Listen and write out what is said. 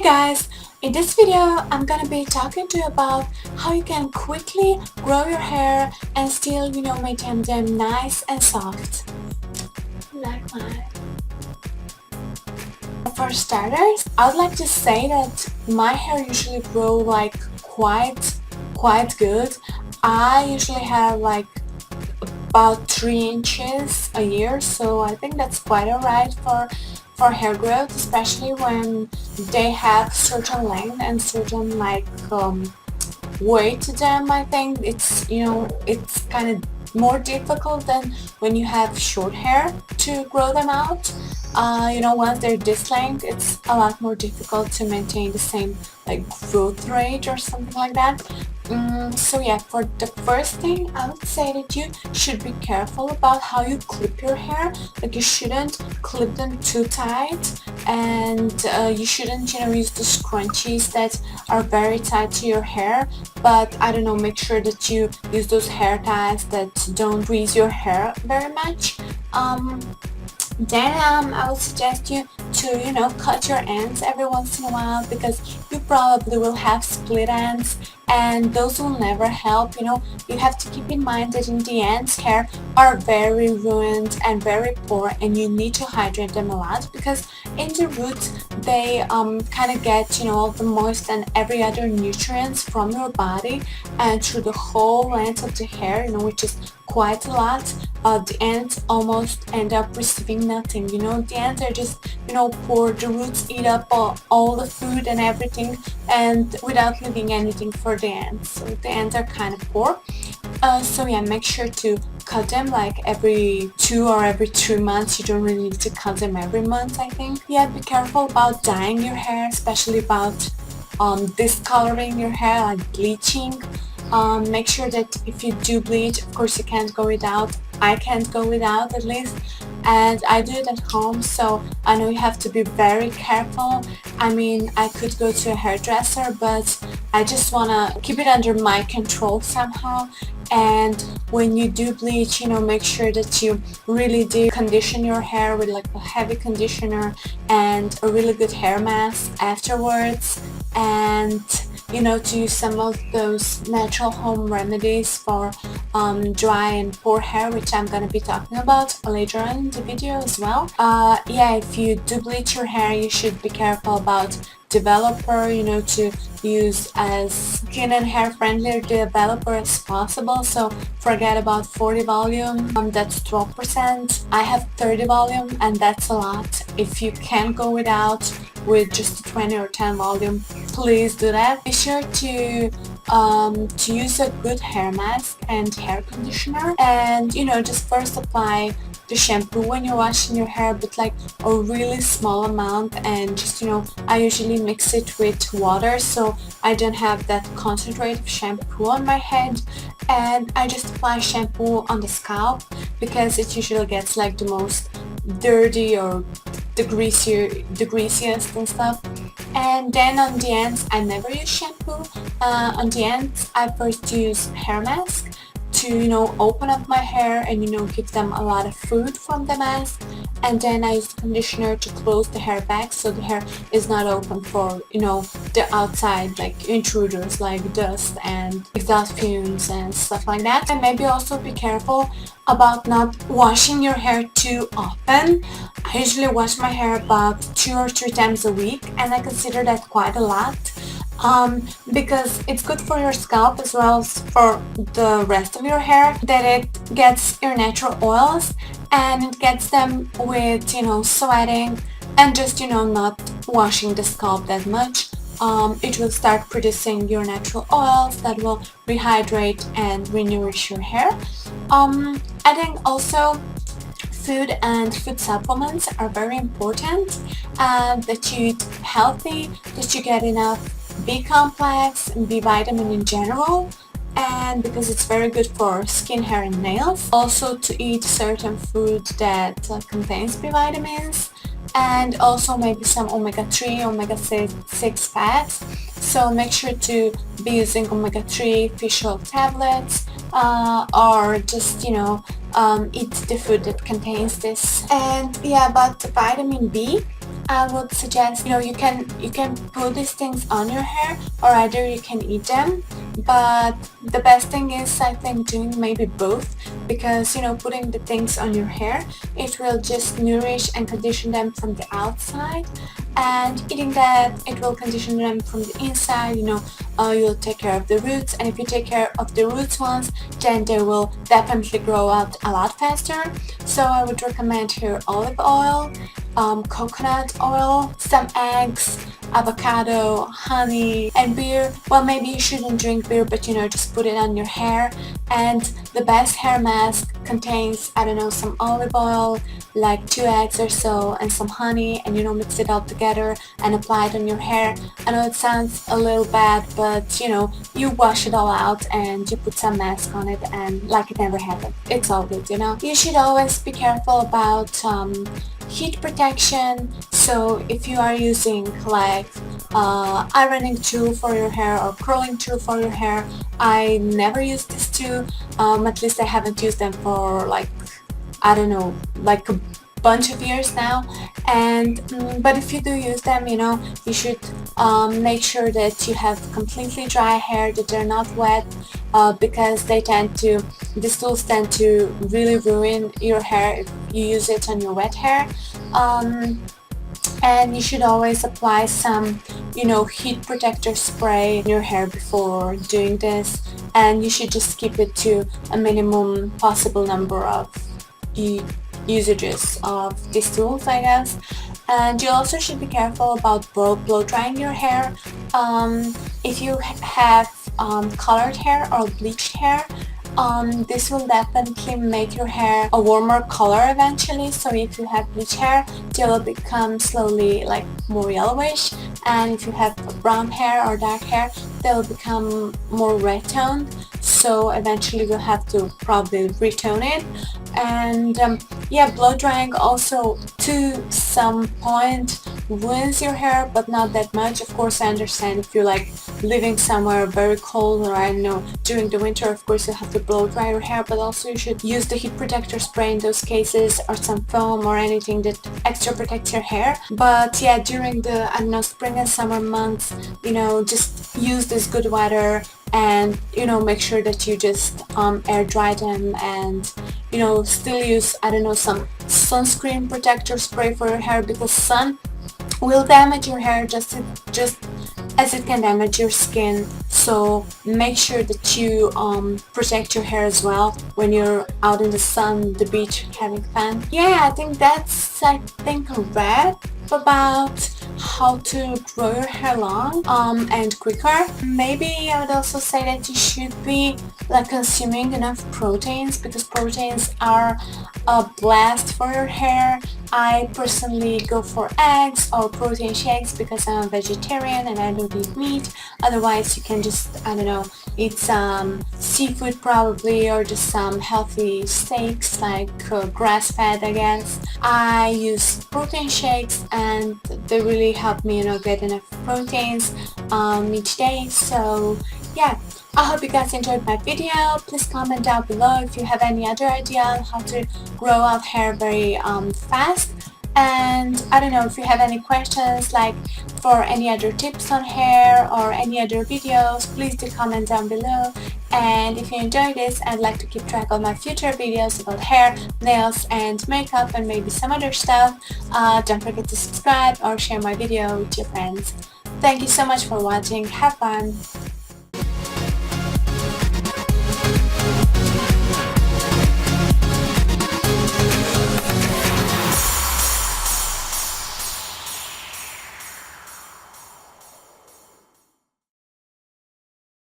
Hey guys, in this video I'm gonna be talking to you about how you can quickly grow your hair and still, maintain them nice and soft. Like mine. For starters, I would like to say that my hair usually grow like quite good. I usually have like about 3 inches a year, so I think that's quite alright for hair growth, especially when they have certain length and certain weight to them. I think it's kind of more difficult than when you have short hair to grow them out. Once they're this length, it's a lot more difficult to maintain the same like growth rate or something like that. So yeah, for the first thing, I would say that you should be careful about how you clip your hair. Like you shouldn't clip them too tight, and you shouldn't, use the scrunchies that are very tight to your hair. But I don't know, make sure that you use those hair ties that don't grease your hair very much. Then I would suggest you to cut your ends every once in a while, because you probably will have split ends and those will never help. You have to keep in mind that in the ends, hair are very ruined and very poor, and you need to hydrate them a lot, because in the roots they kind of get all the moist and every other nutrients from your body and through the whole length of the hair, which is quite a lot. The ends almost end up receiving nothing. The ends are just poor. The roots eat up all the food and everything, and without leaving anything for the ends. So the ends are kind of poor. So yeah, make sure to cut them like every 2 or every 3 months. You don't really need to cut them every month, I think. Yeah, be careful about dyeing your hair, especially about discoloring your hair, like bleaching. Make sure that if you do bleach, of course you can't go without. I can't go without, at least, and I do it at home, so I know you have to be very careful. I mean, I could go to a hairdresser, but I just wanna keep it under my control somehow. And when you do bleach, make sure that you really do condition your hair with like a heavy conditioner and a really good hair mask afterwards, and to use some of those natural home remedies for dry and poor hair, which I'm gonna be talking about later on in the video as well. Yeah, if you do bleach your hair, you should be careful about developer, to use as skin and hair friendly developer as possible. So forget about 40 volume, that's 12%. I have 30 volume, and that's a lot. If you can't go without with just 20 or 10 volume, please do that. Be sure to use a good hair mask and hair conditioner, and just first apply the shampoo when you're washing your hair, but like a really small amount, and just I usually mix it with water, so I don't have that concentrate of shampoo on my head, and I just apply shampoo on the scalp, because it usually gets like the most dirty or the greasiest and stuff. And then on the ends, I never use shampoo. On the ends, I first use hair mask to open up my hair and give them a lot of food from the mask, and then I use the conditioner to close the hair back, so the hair is not open for the outside like intruders like dust and exhaust fumes and stuff like that. And maybe also be careful about not washing your hair too often. I usually wash my hair about 2 or 3 times a week, and I consider that quite a lot. Because it's good for your scalp as well as for the rest of your hair, that it gets your natural oils and it gets them with sweating and just not washing the scalp that much. It will start producing your natural oils that will rehydrate and renourish your hair. I think also food and food supplements are very important, that you eat healthy, that you get enough B complex and B vitamin in general, and because it's very good for skin, hair and nails. Also to eat certain food that contains B vitamins, and also maybe some omega-3, omega-6 fats. So make sure to be using omega-3 fish oil tablets, or just eat the food that contains this. And yeah, about vitamin B, I would suggest, you can put these things on your hair, or either you can eat them. But the best thing is, I think, doing maybe both, because putting the things on your hair, it will just nourish and condition them from the outside, and eating that, it will condition them from the inside. You'll take care of the roots, and if you take care of the roots once, then they will definitely grow out a lot faster. So I would recommend here olive oil, coconut oil, some eggs, avocado, honey, and beer. Well, maybe you shouldn't drink beer, but just put it on your hair. And the best hair mask contains, I don't know, some olive oil, like 2 eggs or so, and some honey, and mix it all together and apply it on your hair. I know it sounds a little bad, but you wash it all out and you put some mask on it, and like it never happened. It's all good. You should always be careful about heat protection. So if you are using like ironing tool for your hair or curling tool for your hair, I never use this tool. At least I haven't used them for like, I don't know, like a bunch of years now. And but if you do use them, you should make sure that you have completely dry hair, that they're not wet, because these tools tend to really ruin your hair if you use it on your wet hair. And you should always apply some heat protector spray in your hair before doing this, and you should just keep it to a minimum possible number of usages of these tools, I guess. And you also should be careful about blow drying your hair. If you have colored hair or bleached hair, this will definitely make your hair a warmer color eventually. So if you have bleach hair, they will become slowly like more yellowish, and if you have brown hair or dark hair, they will become more red toned. So eventually you'll have to probably retone it. And yeah, blow drying also to some point ruins your hair, but not that much. Of course, I understand if you're like living somewhere very cold, or I don't know, during the winter, of course you have to blow dry your hair, but also you should use the heat protector spray in those cases, or some foam or anything that extra protects your hair. But yeah, during the, I don't know, spring and summer months, just use this good weather, and make sure that you just air dry them, and still use, I don't know, some sunscreen protector spray for your hair, because sun will damage your hair just as it can damage your skin. So make sure that you protect your hair as well when you're out in the sun, the beach, having fun. Yeah, I think that's a wrap about how to grow your hair long and quicker. Maybe I would also say that you should be like consuming enough proteins, because proteins are a blast for your hair. I personally go for eggs or protein shakes because I'm a vegetarian and I don't eat meat. Otherwise you can just, I don't know, eat some seafood probably, or just some healthy steaks like grass-fed, I guess. I use protein shakes and they really help me, get enough proteins each day. So yeah, I hope you guys enjoyed my video. Please comment down below if you have any other idea on how to grow out hair very fast. And I don't know, if you have any questions, like for any other tips on hair or any other videos, please do comment down below. And if you enjoyed this, I'd like to keep track of my future videos about hair, nails and makeup, and maybe some other stuff. Don't forget to subscribe or share my video with your friends. Thank you so much for watching. Have fun!